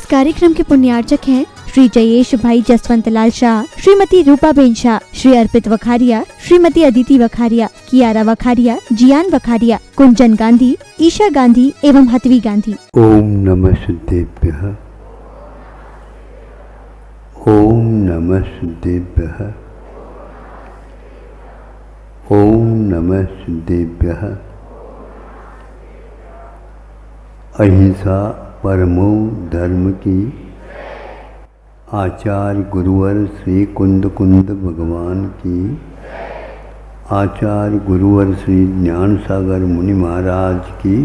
कार्यक्रम के पुण्यार्चक हैं श्री जयेश भाई जसवंत लाल शाह, श्रीमती रूपाबेन शाह, श्री अर्पित वखारिया, श्रीमती अदिति वखारिया, कियारा वखारिया, जियान वखारिया, कुंजन गांधी, ईशा गांधी एवं हतवी गांधी। ओम नमः सिद्धेभ्यः। ओम नमः सिद्धेभ्यः। ओम नमः सिद्धेभ्यः। अहिंसा परमो धर्म की आचार्य गुरुवर श्री कुंद कुंद भगवान की, आचार्य गुरुवर श्री ज्ञान सागर मुनि महाराज की,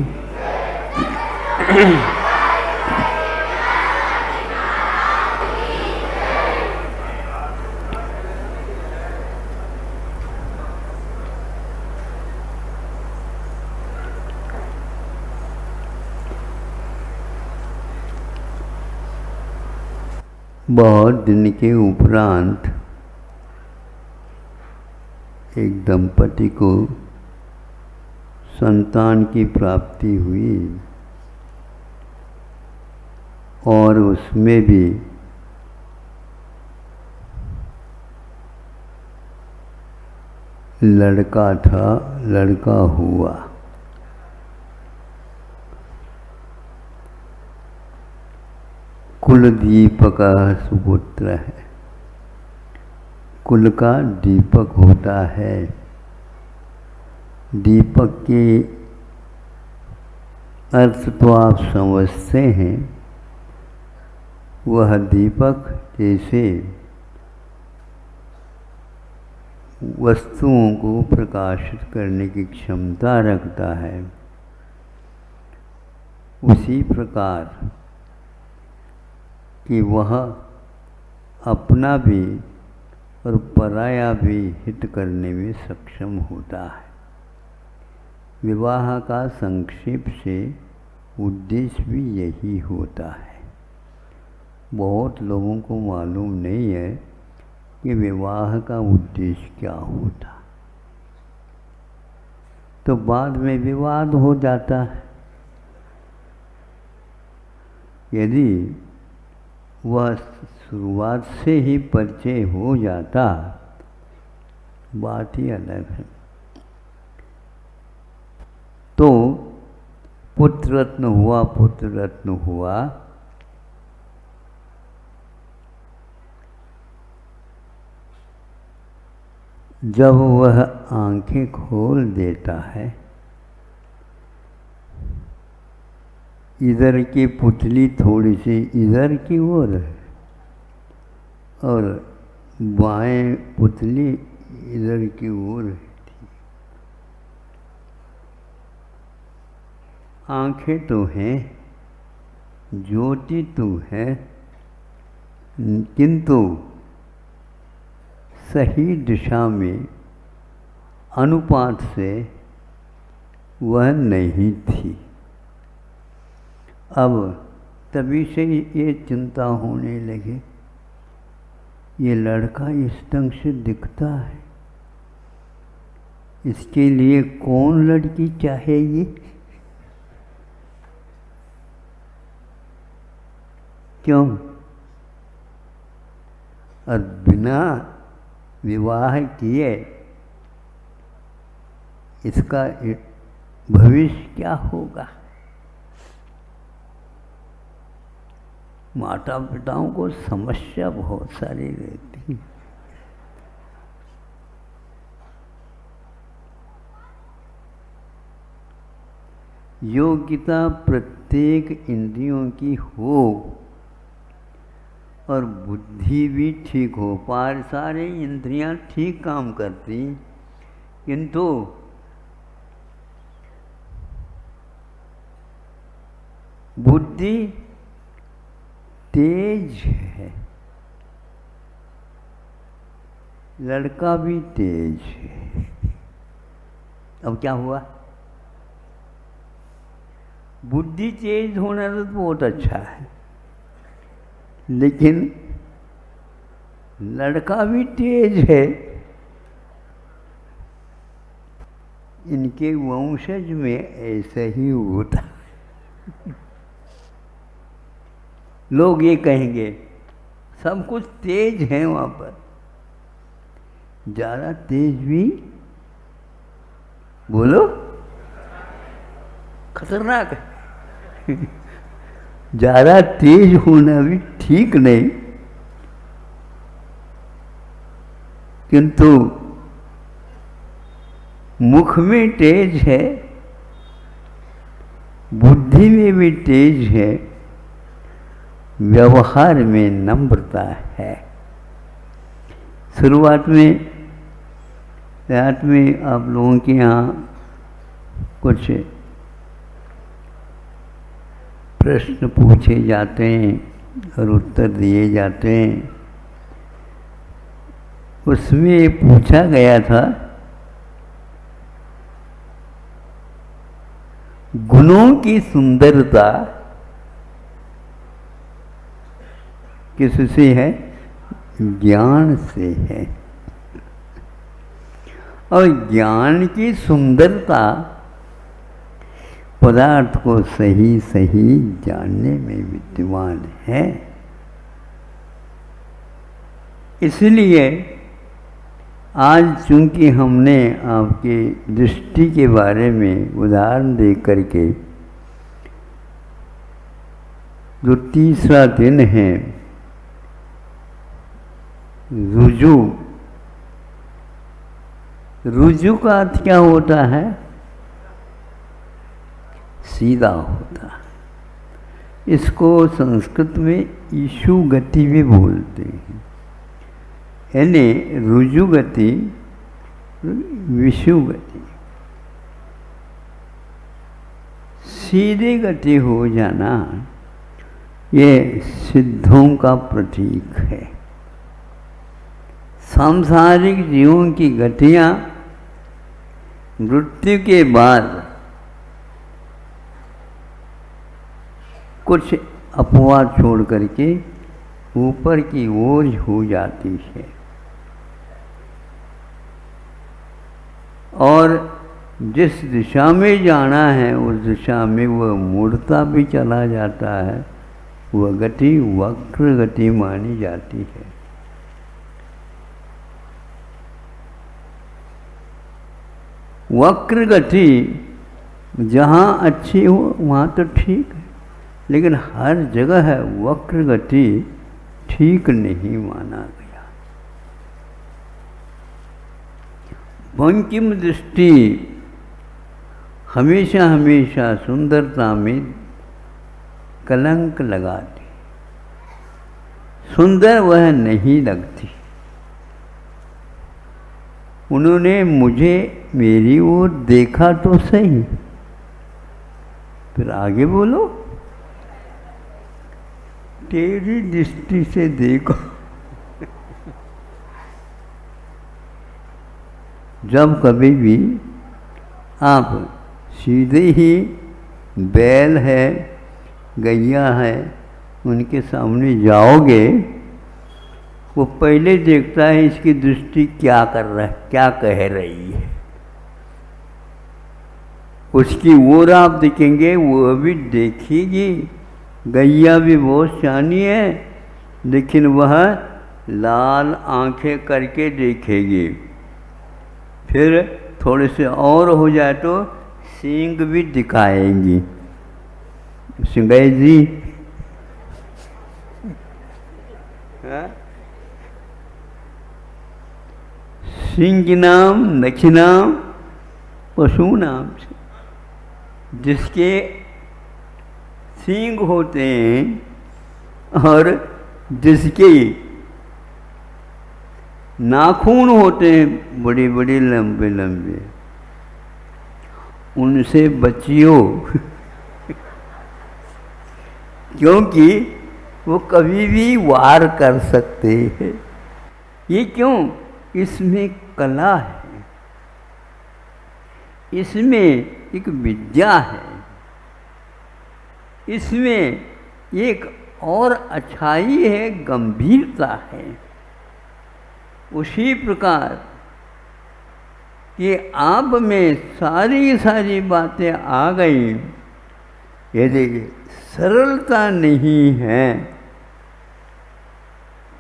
बहुत दिन के उपरांत एक दंपति को संतान की प्राप्ति हुई और उसमें भी लड़का था, लड़का हुआ। कुल दीपक सुपुत्र है। कुल का दीपक होता है। दीपक के अर्थ तो आप समझते हैं। वह दीपक जैसे वस्तुओं को प्रकाशित करने की क्षमता रखता है, उसी प्रकार कि वह अपना भी और पराया भी हित करने में सक्षम होता है। विवाह का संक्षेप से उद्देश्य भी यही होता है। बहुत लोगों को मालूम नहीं है कि विवाह का उद्देश्य क्या होता, तो बाद में विवाद हो जाता है। यदि वह शुरुआत से ही परिचय हो जाता, बात ही अलग है। तो पुत्र रत्न हुआ, पुत्र रत्न हुआ। जब वह आंखें खोल देता है, इधर की पुतली थोड़ी सी इधर की ओर है और बाएं पुतली इधर की ओर थी। आंखें तो हैं, ज्योति तो है, किंतु सही दिशा में अनुपात से वह नहीं थी। अब तभी से ये चिंता होने लगी, ये लड़का इस ढंग से दिखता है, इसके लिए कौन लड़की चाहेगी? क्यों? और बिना विवाह किए इसका भविष्य क्या होगा? माता पिताओं को समस्या बहुत सारी रहती है। योग्यता प्रत्येक इंद्रियों की हो और बुद्धि भी ठीक हो, पर सारे इंद्रियां ठीक काम करती, किंतु बुद्धि तेज है, लड़का भी तेज है। अब क्या हुआ? बुद्धि तेज होना तो बहुत अच्छा है, लेकिन लड़का भी तेज है। इनके वंशज में ऐसा ही होता। लोग ये कहेंगे सब कुछ तेज है वहाँ पर, ज़्यादा तेज भी बोलो खतरनाक है। ज़्यादा तेज होना भी ठीक नहीं, किंतु मुख में तेज है, बुद्धि में भी तेज है, व्यवहार में नम्रता है। शुरुआत में आप लोगों के यहाँ कुछ प्रश्न पूछे जाते हैं और उत्तर दिए जाते हैं। उसमें पूछा गया था गुणों की सुंदरता किससे है? ज्ञान से है। और ज्ञान की सुंदरता पदार्थ को सही सही जानने में विद्यमान है। इसलिए आज चूंकि हमने आपकी दृष्टि के बारे में उदाहरण दे करके, जो तीसरा दिन है रुजु, रुजु का अर्थ क्या होता है? सीधा होता है। इसको संस्कृत में ईशु गति भी बोलते हैं, यानी रुजु गति, विषु गति, सीधे गति हो जाना, ये सिद्धों का प्रतीक है। सांसारिक जीवों की गतियाँ मृत्यु के बाद कुछ अपवाद छोड़ करके ऊपर की ओर हो जाती है, और जिस दिशा में जाना है उस दिशा में वह मुड़ता भी चला जाता है। वह गति वक्र गति मानी जाती है। वक्र गति जहाँ अच्छी हो वहाँ तो ठीक है, लेकिन हर जगह है वक्र गति ठीक नहीं माना गया। बंकिम दृष्टि हमेशा हमेशा सुंदरता में कलंक लगाती, सुंदर वह नहीं लगती। उन्होंने मुझे मेरी ओर देखा तो सही, फिर आगे बोलो, तेरी दृष्टि से देखो। जब कभी भी आप सीधे ही बैल है, गैया है, उनके सामने जाओगे, वो पहले देखता है इसकी दृष्टि क्या कर रहा है, क्या कह रही है। उसकी ओर आप देखेंगे, वो भी देखेगी। गैया भी बहुत शानी है, लेकिन वह लाल आंखें करके देखेगी। फिर थोड़े से और हो जाए तो सींग भी दिखाएंगी। सिंगाई जी, सिंह नाम नखिनाम पशु नाम से, जिसके सींग होते हैं और जिसके नाखून होते हैं बड़े बड़े लंबे लंबे, उनसे बचियो। क्योंकि वो कभी भी वार कर सकते हैं। ये क्यों? इसमें कला है, इसमें एक विद्या है, इसमें एक और अच्छाई है, गंभीरता है। उसी प्रकार कि आप में सारी सारी बातें आ गई, यदि सरलता नहीं है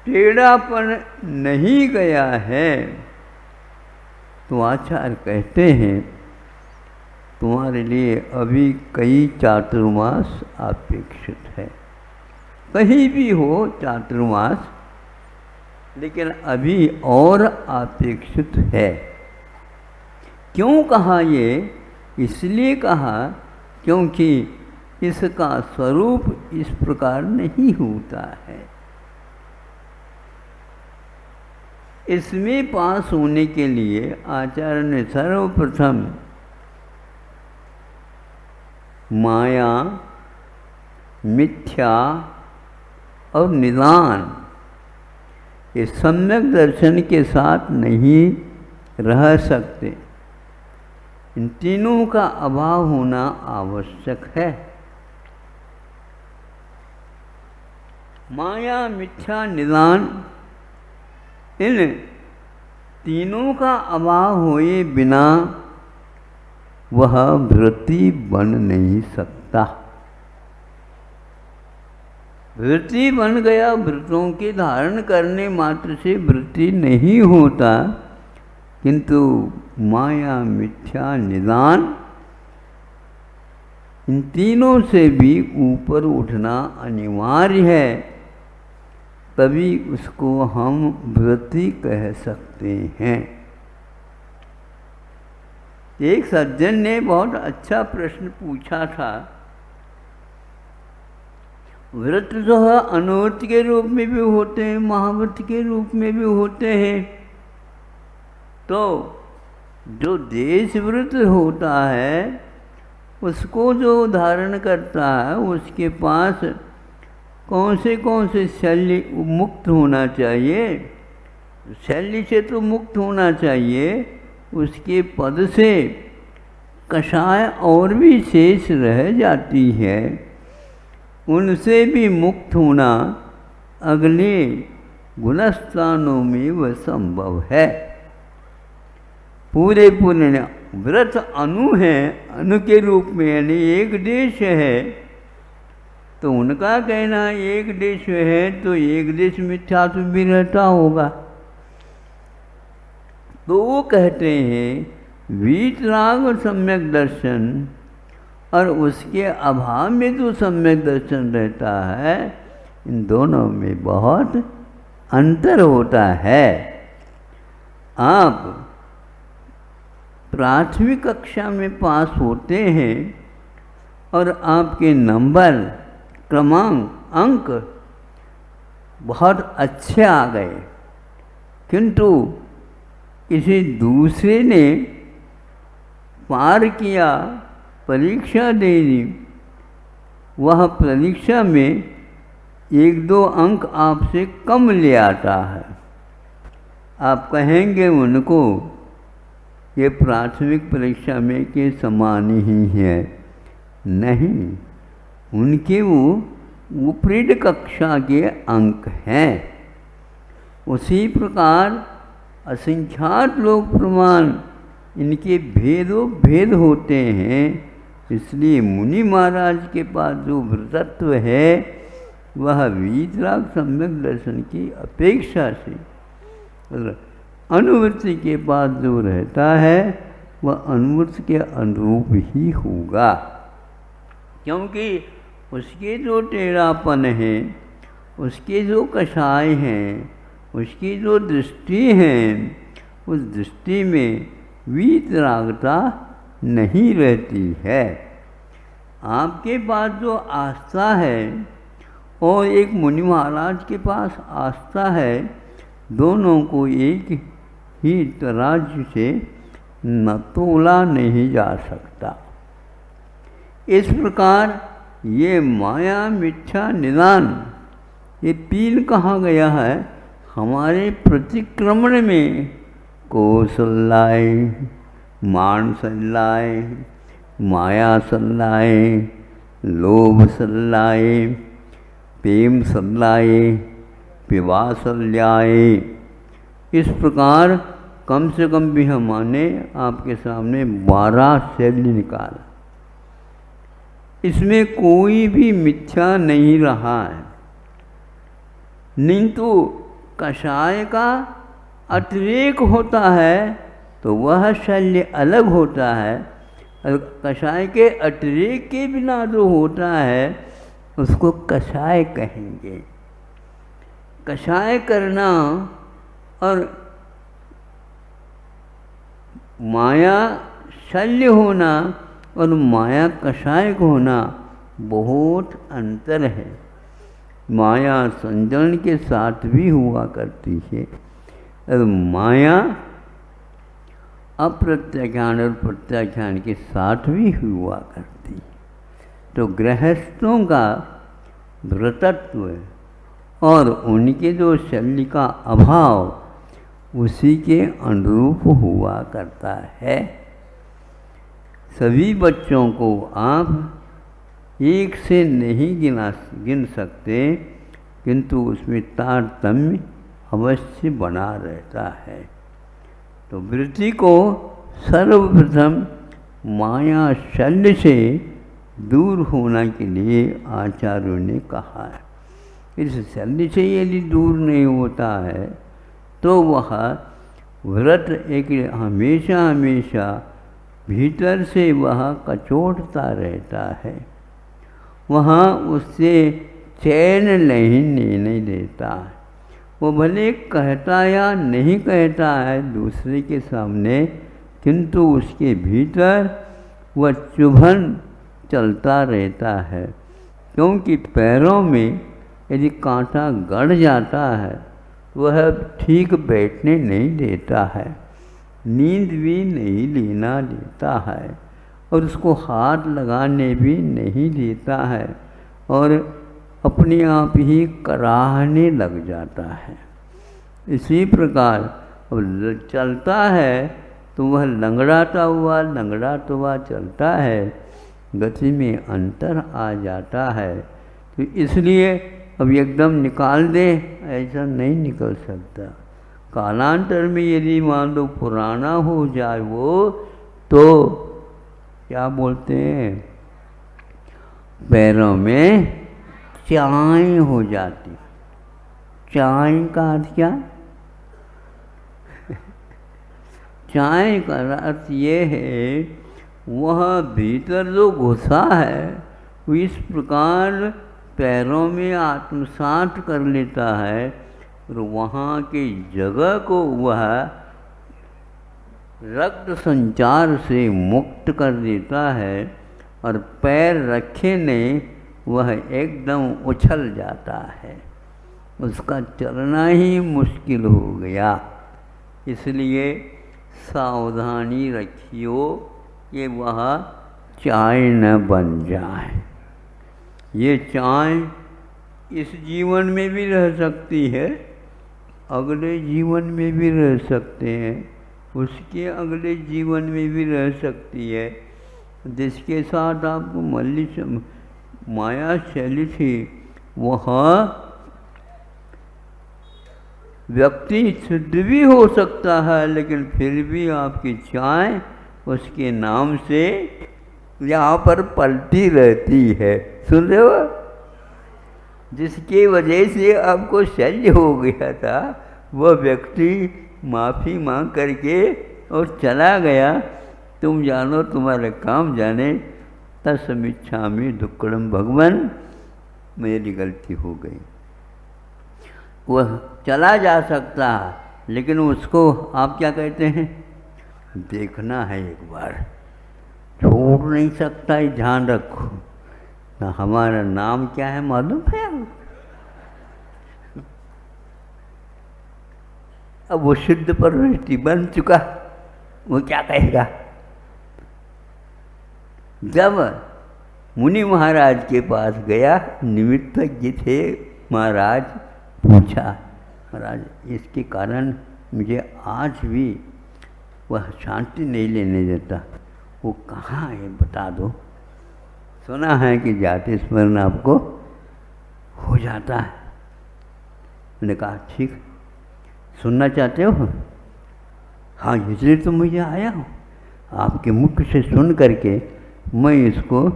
टेढ़ापन नहीं गया है तो आचार्य कहते हैं तुम्हारे लिए अभी कई चातुर्मास अपेक्षित है। कहीं भी हो चातुर्मास, लेकिन अभी और अपेक्षित है। क्यों कहा ये? इसलिए कहा क्योंकि इसका स्वरूप इस प्रकार नहीं होता है। इसमें पास होने के लिए आचार्य ने सर्वप्रथम माया, मिथ्या और निदान, ये सम्यक दर्शन के साथ नहीं रह सकते। इन तीनों का अभाव होना आवश्यक है। माया, मिथ्या, निदान, इन तीनों का अभाव हुए बिना वह वृत्ति बन नहीं सकता। वृत्ति बन गया, वृत्तों के धारण करने मात्र से वृत्ति नहीं होता, किंतु माया, मिथ्या, निदान, इन तीनों से भी ऊपर उठना अनिवार्य है, तभी उसको हम वृत्ति कह सकते हैं। एक सज्जन ने बहुत अच्छा प्रश्न पूछा था। व्रत जो है अनुव्रत के रूप में भी होते हैं, महाव्रत के रूप में भी होते हैं। तो जो देश व्रत होता है उसको जो धारण करता है उसके पास कौन से शल्य मुक्त होना चाहिए, शल्य से तो मुक्त होना चाहिए, उसके पद से कषाय और भी शेष रह जाती है, उनसे भी मुक्त होना अगले गुणस्थानों में वह संभव है। पूरे व्रत अनु है, अनु के रूप में, यानी एक देश है, तो उनका कहना एक देश है तो एक देश मिथ्यात्व भी रहता होगा। तो वो कहते हैं वीतराग और सम्यक दर्शन और उसके अभाव में जो सम्यक दर्शन रहता है, इन दोनों में बहुत अंतर होता है। आप प्राथमिक कक्षा में पास होते हैं और आपके नंबर, क्रमांक, अंक बहुत अच्छे आ गए, किंतु किसी दूसरे ने पार किया, परीक्षा दे दी, वह परीक्षा में 1-2 अंक आपसे कम ले आता है। आप कहेंगे उनको ये प्राथमिक परीक्षा में के समान ही है। नहीं, उनके वो विपरीत कक्षा के अंक हैं। उसी प्रकार असंख्यात लोक प्रमाण, इनके भेदों भेद होते हैं। इसलिए मुनि महाराज के पास जो वृतत्व है वह वीतराग सम्यक दर्शन की अपेक्षा से अनुवृत्ति के पास जो रहता है वह अनुवृत्ति के अनुरूप ही होगा, क्योंकि उसके जो टेढ़ापन है, उसके जो कषाय हैं, उसकी जो दृष्टि है, उस दृष्टि में वीतरागता नहीं रहती है। आपके पास जो आस्था है और एक मुनि महाराज के पास आस्था है, दोनों को एक ही तराजू से न तोला नहीं जा सकता। इस प्रकार ये माया, मिथ्या, निदान, ये 3 कहा गया है हमारे प्रतिक्रमण में। कौशल्याय, मान सल्लाय, माया सल्लाय, लोभ सल्लाय, प्रेम सल्लाय, पिवासल्याय, इस प्रकार कम से कम भी हमने आपके सामने 12 शैली निकाला। इसमें कोई भी मिथ्या नहीं रहा है, नहीं तो कषाय का अतिरेक होता है तो वह शल्य अलग होता है, और कषाय के अतिरेक के बिना जो होता है उसको कषाय कहेंगे। कषाय करना और माया शल्य होना और माया कषाय होना बहुत अंतर है। माया संजन के साथ भी हुआ करती है और माया अप्रत्याख्यान और प्रत्याख्यान के साथ भी हुआ करती है। तो गृहस्थों का व्रतत्व और उनके जो शल्य का अभाव उसी के अनुरूप हुआ करता है। सभी बच्चों को आप एक से नहीं गिन सकते, किंतु उसमें तारतम्य अवश्य बना रहता है। तो वृत्ति को सर्वप्रथम माया शल्य से दूर होने के लिए आचार्यों ने कहा है। इस शल्य से यदि दूर नहीं होता है तो वह व्रत एक हमेशा हमेशा भीतर से वह कचोटता रहता है, वहाँ उससे चैन नहीं देता है। वो भले कहता या नहीं कहता है दूसरे के सामने, किंतु उसके भीतर वह चुभन चलता रहता है, क्योंकि पैरों में यदि कांटा गड़ जाता है वह ठीक बैठने नहीं देता है, नींद भी नहीं लेना देता है और उसको हाथ लगाने भी नहीं देता है और अपने आप ही कराहने लग जाता है। इसी प्रकार चलता है तो वह लंगड़ाता हुआ चलता है, गति में अंतर आ जाता है। तो इसलिए अब एकदम निकाल दे ऐसा नहीं निकल सकता। कालांतर में यदि मान लो पुराना हो जाए वो, तो क्या बोलते हैं, पैरों में चाय हो जाती। चाय का अर्थ क्या? चाय का अर्थ ये है वह भीतर जो घुसा है वो इस प्रकार पैरों में आत्मसात कर लेता है और वहाँ की जगह को वह रक्त संचार से मुक्त कर देता है और पैर रखे नहीं वह एकदम उछल जाता है, उसका चलना ही मुश्किल हो गया। इसलिए सावधानी रखियो कि वह चाय न बन जाए। ये चाय इस जीवन में भी रह सकती है, अगले जीवन में भी रह सकते हैं, उसके अगले जीवन में भी रह सकती है। जिसके साथ आपको माया शैली थी वह व्यक्ति शुद्ध भी हो सकता है, लेकिन फिर भी आपकी चाय उसके नाम से यहाँ पर पलती रहती है। सुन रहे हो? जिसकी वजह से आपको शल्य हो गया था वह व्यक्ति माफ़ी मांग करके और चला गया। तुम जानो तुम्हारा काम जाने, तत्समिच्छामि दुक्कड़म, भगवान मेरी गलती हो गई। वह चला जा सकता है, लेकिन उसको आप क्या कहते हैं, देखना है एक बार, छोड़ नहीं सकता, ये ध्यान रखो ना। हमारा नाम क्या है मालूम है? अब वो शुद्ध परवृत्ति बन चुका, वो क्या कहेगा? जब मुनि महाराज के पास गया, निमित्तज्ञ थे महाराज, पूछा महाराज इसके कारण मुझे आज भी वह शांति नहीं लेने देता, वो कहाँ है बता दो। सुना है कि जाति स्मरण आपको हो जाता है। मैंने कहा ठीक, सुनना चाहते हो? हाँ, इसलिए तो मुझे आया हूँ, आपके मुख से सुन करके मैं इसको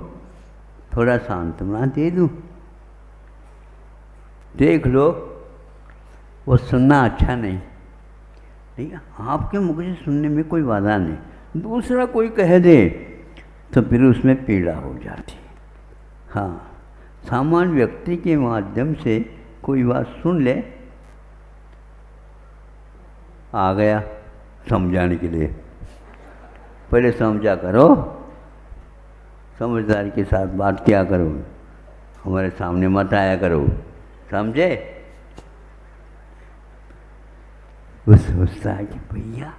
थोड़ा सांत्वना दे दूँ। देख लो, वो सुनना अच्छा नहीं। ठीक है, आपके मुख से सुनने में कोई बाधा नहीं, दूसरा कोई कह दे तो फिर उसमें पीड़ा हो जाती है। हाँ, सामान्य व्यक्ति के माध्यम से कोई बात सुन ले, आ गया समझाने के लिए, पहले समझा करो, समझदारी के साथ बात किया करो, हमारे सामने मत आया करो, समझे। वो सोचता है कि भैया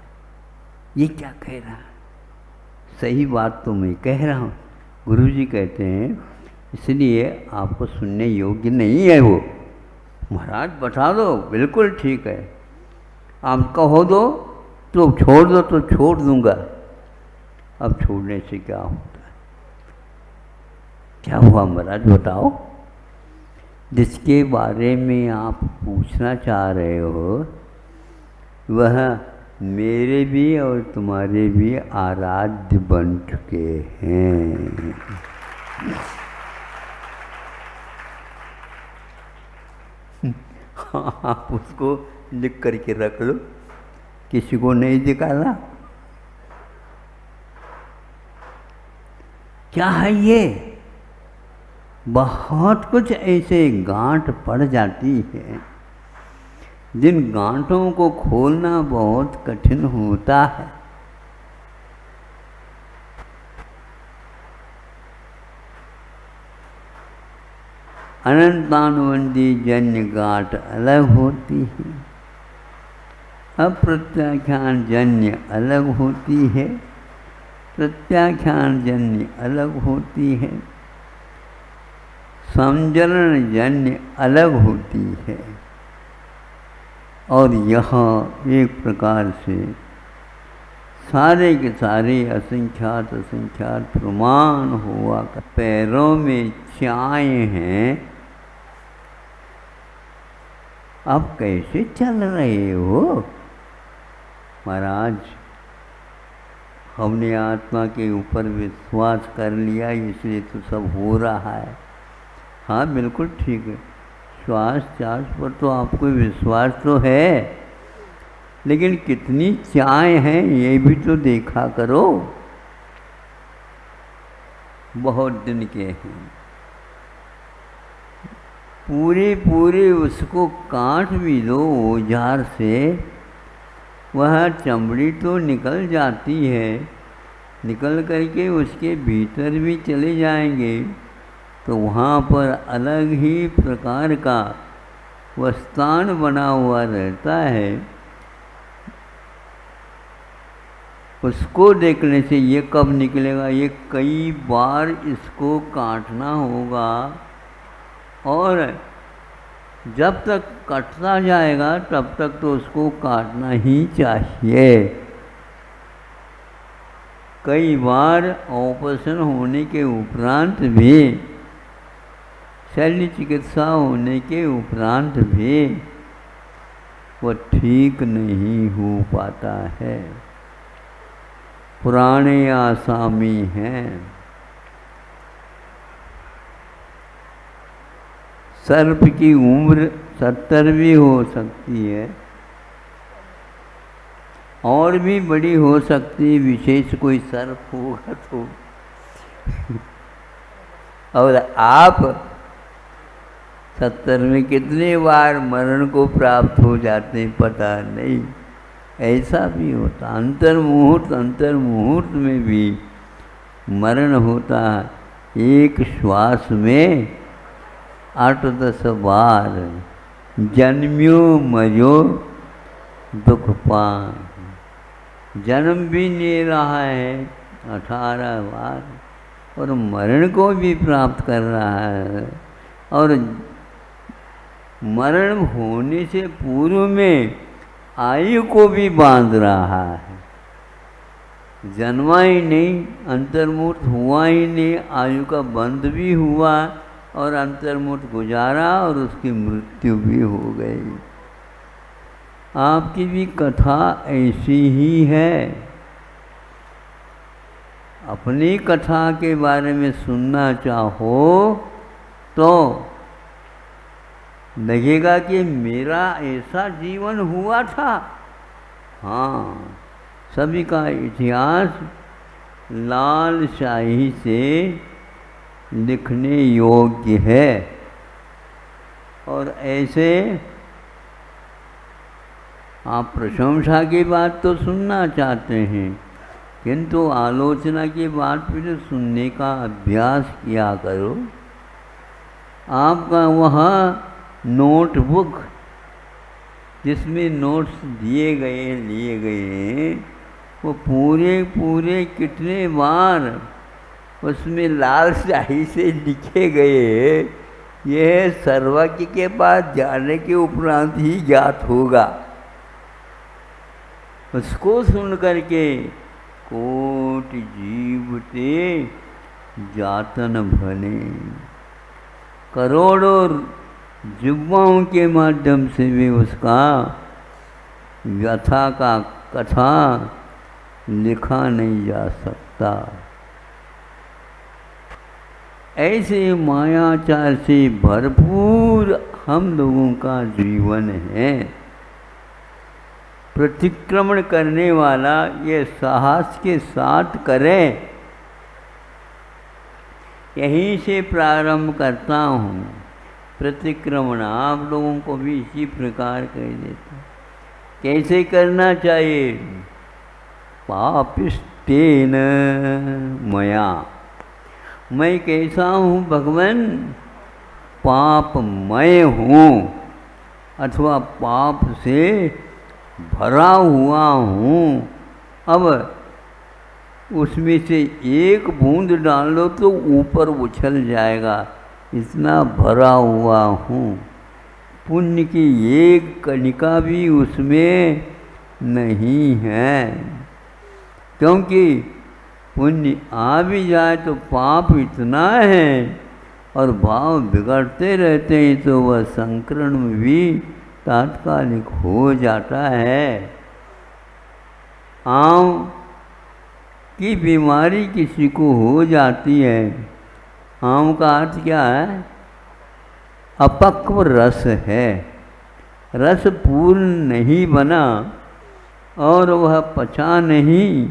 ये क्या कह रहा है, सही बात तो मैं कह रहा हूँ। गुरुजी कहते हैं इसलिए आपको सुनने योग्य नहीं है वो। महाराज बता दो, बिल्कुल ठीक है, आप कहो दो तो छोड़ दो तो छोड़ दूंगा। अब छोड़ने से क्या होता है, क्या हुआ महाराज बताओ। जिसके बारे में आप पूछना चाह रहे हो वह मेरे भी और तुम्हारे भी आराध्य बन चुके हैं। आप उसको लिख करके रख लो, किसी को नहीं दिखाना। क्या है ये, बहुत कुछ ऐसे गांठ पड़ जाती है जिन गांठों को खोलना बहुत कठिन होता है। अनंतानुबंधी जन्य गांठ अलग होती है, अप्रत्याख्यान जन्य अलग होती है, प्रत्याख्यान जन्य अलग होती है, समजरण जन्य अलग होती है। और यह एक प्रकार से सारे के सारे असंख्यात असंख्यात प्रमाण हुआ का पैरों में चाय हैं। आप कैसे चल रहे हो महाराज। हमने आत्मा के ऊपर विश्वास कर लिया इसलिए तो सब हो रहा है। हाँ बिल्कुल ठीक है, श्वास चास पर तो आपको विश्वास तो है, लेकिन कितनी चाय हैं ये भी तो देखा करो। बहुत दिन के हैं, पूरे पूरे उसको काट भी दो औजार से, वह चमड़ी तो निकल जाती है, निकल करके उसके भीतर भी चले जाएंगे तो वहाँ पर अलग ही प्रकार का वस्तान बना हुआ रहता है। उसको देखने से ये कब निकलेगा, ये कई बार इसको काटना होगा और जब तक कटता जाएगा तब तक तो उसको काटना ही चाहिए। कई बार ऑपरेशन होने के उपरांत भी, शल्य चिकित्सा होने के उपरांत भी वह ठीक नहीं हो पाता है। पुराने आसामी हैं। सर्प की उम्र 70 भी हो सकती है और भी बड़ी हो सकती है, विशेष कोई सर्प होगा तो। और आप 70 में कितने बार मरण को प्राप्त हो जाते हैं पता नहीं। ऐसा भी होता, अंतर मुहूर्त में भी मरण होता है। एक श्वास में 8-10 बार जन्म्यो मरो दुख पान, जन्म भी ले रहा है 18 बार और मरण को भी प्राप्त कर रहा है। और मरण होने से पूर्व में आयु को भी बांध रहा है। जन्मा ही नहीं, अंतर्मुक्त हुआ ही नहीं, आयु का बंध भी हुआ और अंतर्मुक्त गुजारा और उसकी मृत्यु भी हो गई। आपकी भी कथा ऐसी ही है। अपनी कथा के बारे में सुनना चाहो तो लगेगा कि मेरा ऐसा जीवन हुआ था। हाँ, सभी का इतिहास लाल शाही से लिखने योग्य है। और ऐसे आप प्रशंसा की बात तो सुनना चाहते हैं, किंतु आलोचना की बात फिर सुनने का अभ्यास किया करो। आपका वहाँ नोटबुक जिसमें नोट्स लिए गए हैं, वो पूरे कितने बार उसमें लाल स्याही से लिखे गए, यह सर्वज्ञ के पास जाने के उपरांत ही ज्ञात होगा। उसको सुन करके कोट जीव ते जातन भले, करोड़ों जुब्बाओं के माध्यम से भी उसका व्यथा का कथा लिखा नहीं जा सकता। ऐसे मायाचार से भरपूर हम लोगों का जीवन है। प्रतिक्रमण करने वाला ये साहस के साथ करें। यहीं से प्रारंभ करता हूँ। प्रतिक्रमण आप लोगों को भी इसी प्रकार कह देता हूँ। कैसे करना चाहिए? पापिष्टेन मया, मैं कैसा हूँ भगवान? पापमय हूँ अथवा पाप से भरा हुआ हूँ। अब उसमें से एक बूंद डाल लो तो ऊपर उछल जाएगा, इतना भरा हुआ हूँ। पुण्य की एक कणिका भी उसमें नहीं है, क्योंकि पुण्य आ भी जाए तो पाप इतना है और भाव बिगड़ते रहते हैं, तो वह संकरण भी तात्कालिक हो जाता है। आँव की बीमारी किसी को हो जाती है। आँव का अर्थ क्या है? अपक्व रस है, रस पूर्ण नहीं बना और वह पचा नहीं।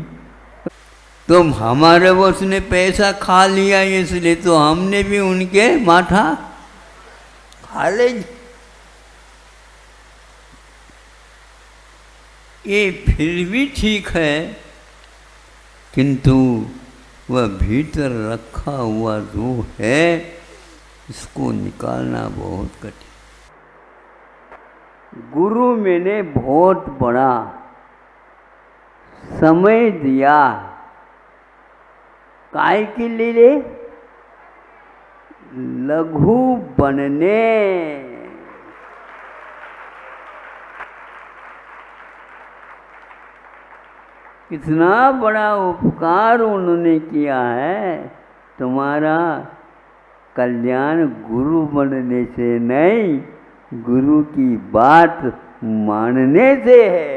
तो हमारे वो उसने पैसा खा लिया, इसलिए तो हमने भी उनके माथा खा ले। ये फिर भी ठीक है, किंतु वह भीतर रखा हुआ जो है इसको निकालना बहुत कठिन। गुरु मैंने बहुत बड़ा समय दिया, काय के लिए? लघु बनने। कितना बड़ा उपकार उन्होंने किया है। तुम्हारा कल्याण गुरु बनने से नहीं, गुरु की बात मानने से है।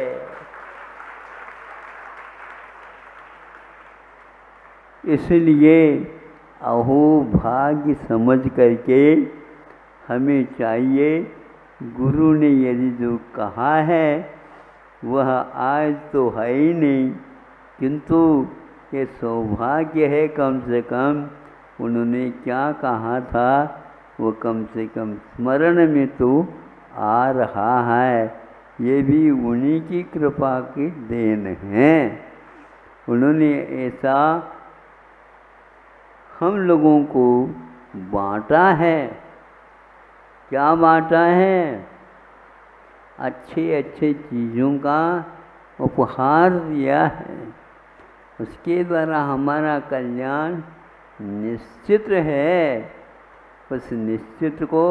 इसलिए अहो भाग्य समझ करके हमें चाहिए, गुरु ने यदि जो कहा है वह आज तो है ही नहीं, किंतु ये सौभाग्य है कम से कम उन्होंने क्या कहा था वो कम से कम स्मरण में तो आ रहा है। ये भी उन्हीं की कृपा की देन है। उन्होंने ऐसा हम लोगों को बांटा है। क्या बांटा है? अच्छे अच्छे चीज़ों का उपहार दिया है। उसके द्वारा हमारा कल्याण निश्चित है। उस निश्चित को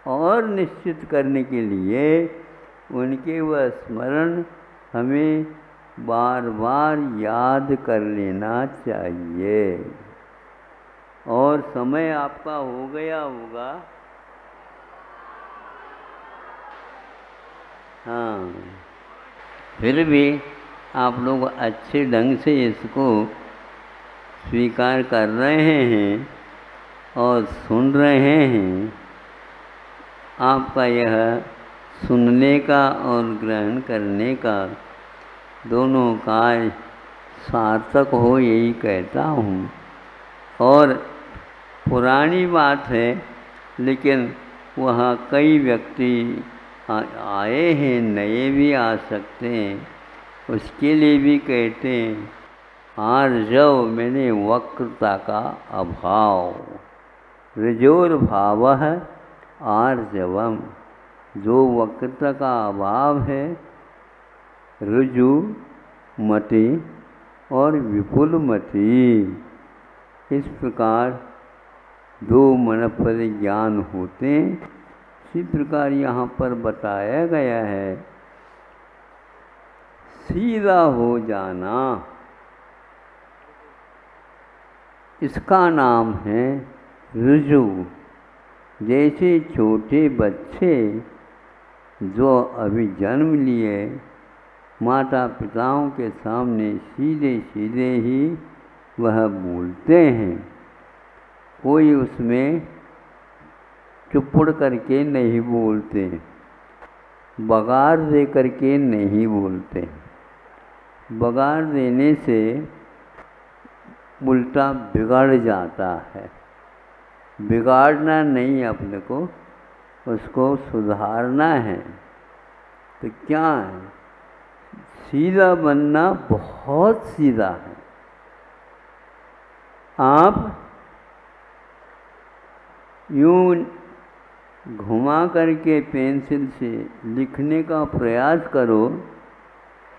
और निश्चित करने के लिए उनके वह स्मरण हमें बार बार याद कर लेना चाहिए। और समय आपका हो गया होगा। हाँ, फिर भी आप लोग अच्छे ढंग से इसको स्वीकार कर रहे हैं और सुन रहे हैं। आपका यह सुनने का और ग्रहण करने का दोनों कार्य सार्थक हो, यही कहता हूँ। और पुरानी बात है, लेकिन वहाँ कई व्यक्ति आए हैं, नए भी आ सकते हैं, उसके लिए भी कहते हैं आर्जव मैंने वक्रता का अभाव, ऋजोर्भावः आर्जवम। जो वक्रता का अभाव है, ऋजु मति और विपुल मति, इस प्रकार दो मनपद ज्ञान होते हैं। इसी प्रकार यहाँ पर बताया गया है, सीधा हो जाना, इसका नाम है ऋजु। जैसे छोटे बच्चे जो अभी जन्म लिए माता पिताओं के सामने सीधे सीधे ही वह बोलते हैं, कोई उसमें चुपड़ करके नहीं बोलते, बगार दे करके नहीं बोलते। बगार देने से उल्टा बिगड़ जाता है। बिगाड़ना नहीं, अपने को उसको सुधारना है। तो क्या है, सीधा बनना बहुत सीधा है। आप यूं घुमा करके पेंसिल से लिखने का प्रयास करो,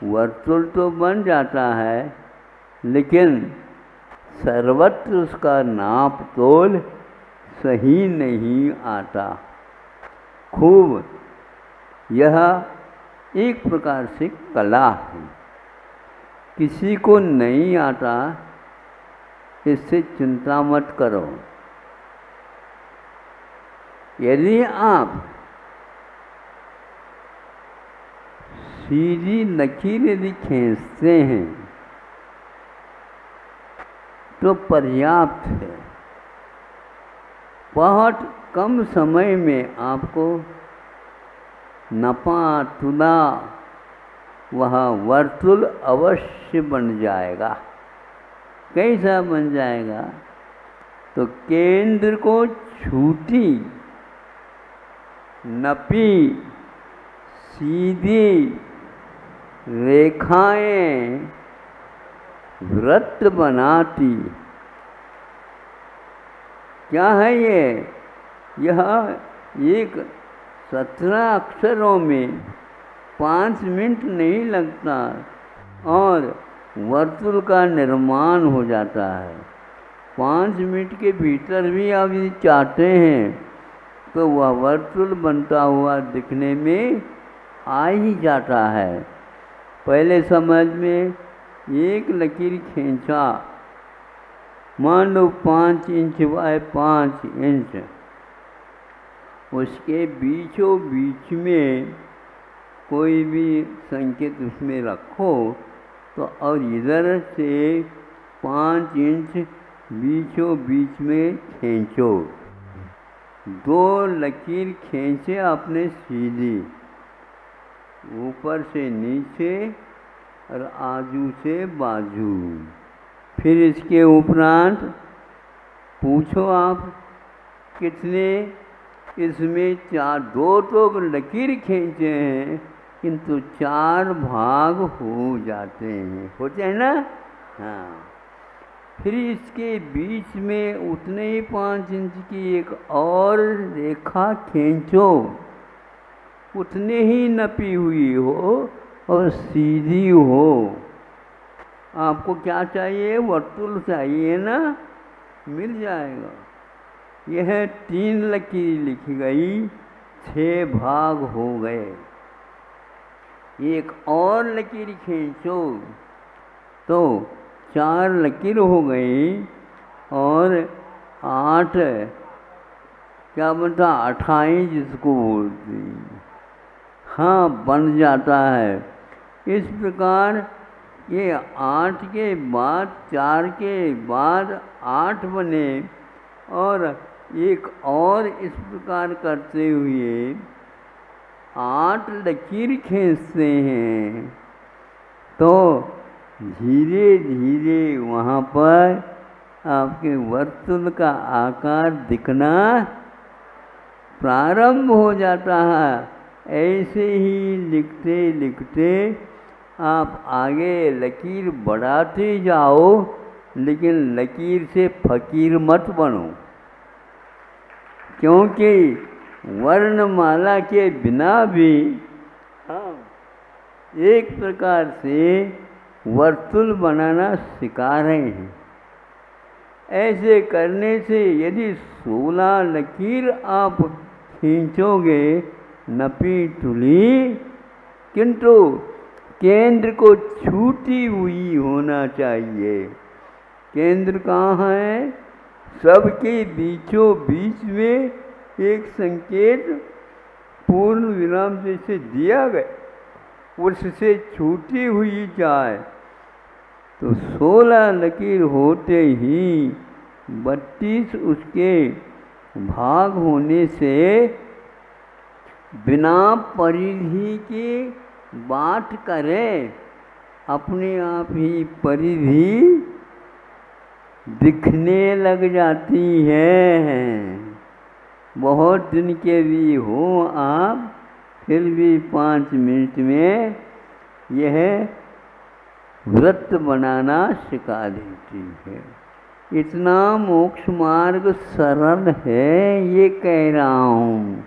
वर्तुल तो बन जाता है, लेकिन सर्वत्र उसका नाप तोल सही नहीं आता। खूब, यह एक प्रकार से कला है। किसी को नहीं आता, इससे चिंता मत करो। यदि आप सीधी लकीर यदि खींचते हैं तो पर्याप्त है। बहुत कम समय में आपको नपा तुला वह वर्तुल अवश्य बन जाएगा। कैसा बन जाएगा? तो केंद्र को छूटी, नपी, सीधी रेखाएं वृत्त बनाती। क्या है ये? यह एक 17 अक्षरों में 5 मिनट नहीं लगता और वर्तुल का निर्माण हो जाता है। 5 मिनट के भीतर भी आप यदि चाहते हैं तो वह वर्तुल बनता हुआ दिखने में आ ही जाता है। पहले समझ में एक लकीर खींचा, मान लो 5 इंच बाय 5 इंच, उसके बीचों बीच में कोई भी संकेत उसमें रखो तो और इधर से 5 इंच बीचों बीच में खींचो। 2 लकीर खींचे आपने सीधी, ऊपर से नीचे और आजू से बाजू। फिर इसके उपरांत पूछो आप कितने, इसमें 2 तो लकीर खींचे हैं किंतु 4 भाग हो जाते हैं, होते हैं ना? हाँ। फिर इसके बीच में उतने ही 5 इंच की एक और रेखा खींचो, उतने ही नपी हुई हो और सीधी हो। आपको क्या चाहिए? वर्तुल चाहिए ना? मिल जाएगा। यह 3 लकीर लिखी गई, 6 भाग हो गए। एक और लकीर खींचो तो 4 लकीर हो गई और 8 क्या बनता? 28 जिसको बोलते हैं। हाँ, बन जाता है। इस प्रकार ये 8 के बाद 4 के बाद 8 बने और एक और इस प्रकार करते हुए 8 लकीर खींचते हैं तो धीरे धीरे वहाँ पर आपके वर्तुल का आकार दिखना प्रारंभ हो जाता है। ऐसे ही लिखते लिखते आप आगे लकीर बढ़ाते जाओ, लेकिन लकीर से फकीर मत बनो, क्योंकि वर्णमाला के बिना भी हम एक प्रकार से वर्तुल बनाना सिखा रहे हैं। ऐसे करने से यदि 16 लकीर आप खींचोगे नपी तुली, किंतु केंद्र को छूटी हुई होना चाहिए। केंद्र कहाँ है? सबके बीचों बीच में एक संकेत पूर्ण विराम जैसे दिया गया, उससे छूटी हुई जाए तो 16 लकीर होते ही 32 उसके भाग होने से बिना परिधि की बात करें अपने आप ही परिधि दिखने लग जाती है। बहुत दिन के भी हो आप, फिर भी 5 मिनट में यह व्रत बनाना सिखा देती है। इतना मोक्ष मार्ग सरल है, ये कह रहा हूँ।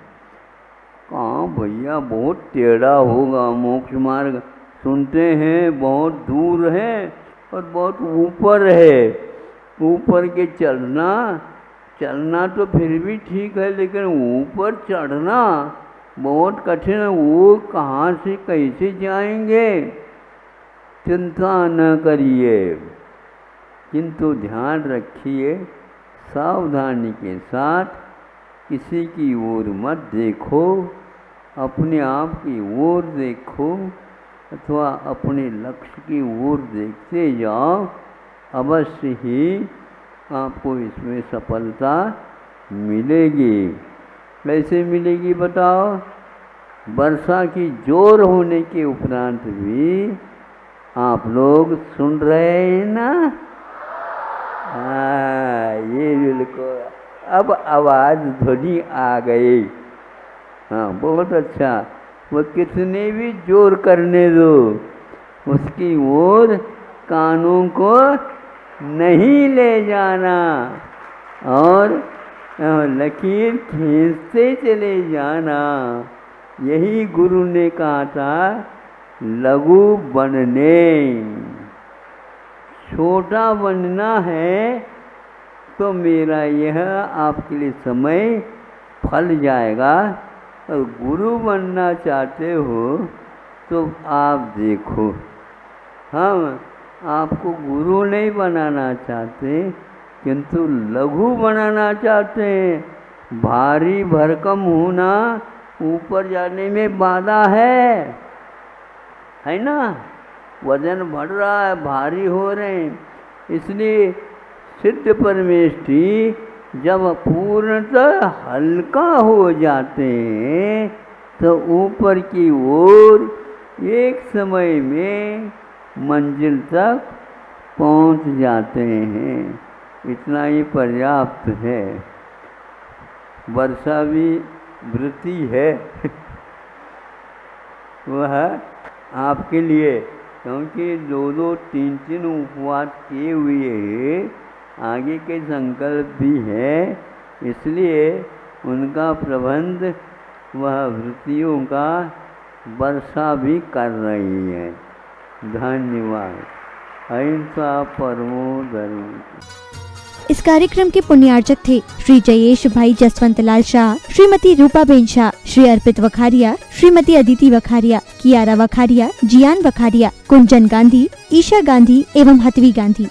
कहाँ भैया बहुत टेढ़ा होगा मोक्ष मार्ग, सुनते हैं बहुत दूर है और बहुत ऊपर है। ऊपर के चलना तो फिर भी ठीक है, लेकिन ऊपर चढ़ना बहुत कठिन है। वो कहाँ से कैसे जाएंगे? चिंता न करिए, किंतु ध्यान रखिए, सावधानी के साथ किसी की ओर मत देखो, अपने आप की ओर देखो अथवा अपने लक्ष्य की ओर देखते जाओ। अवश्य ही आपको इसमें सफलता मिलेगी। कैसे मिलेगी बताओ? वर्षा की जोर होने के उपरांत भी आप लोग सुन रहे हैं ना? हाँ, ये बिल्कुल अब आवाज़ ध्वनि आ गई। हाँ, बहुत अच्छा। वो कितने भी जोर करने दो, उसकी ओर कानों को नहीं ले जाना और लकीर खींचते चले जाना। यही गुरु ने कहा था, लघु बनने। छोटा बनना है तो मेरा यह आपके लिए समय फल जाएगा, और गुरु बनना चाहते हो तो आप देखो, हम आपको गुरु नहीं बनाना चाहते, किंतु लघु बनाना चाहते हैं। भारी भरकम होना ऊपर जाने में बाधा है ना? वजन बढ़ रहा है, भारी हो रहे हैं। इसलिए सिद्ध परमेष्ठी जब पूर्णतः हल्का हो जाते हैं तो ऊपर की ओर एक समय में मंजिल तक पहुंच जाते हैं। इतना ही पर्याप्त है। वर्षा भी वृत्ति है वह आपके लिए, क्योंकि 2-2, 3-3 उपवास किए हुए हैं, आगे के संकल्प भी है, इसलिए उनका प्रबंध वह वृत्तियों का वर्षा भी कर रही है। धन्यवाद। अहिंसा परमो धर्म। इस कार्यक्रम के पुण्यार्चक थे श्री जयेश भाई जसवंत लाल शाह, श्रीमती रूपाबेन शाह, श्री अर्पित वखारिया, श्रीमती अदिति वखारिया, कियारा वखारिया, जियान वखारिया, कुंजन गांधी, ईशा गांधी एवं हथवी गांधी।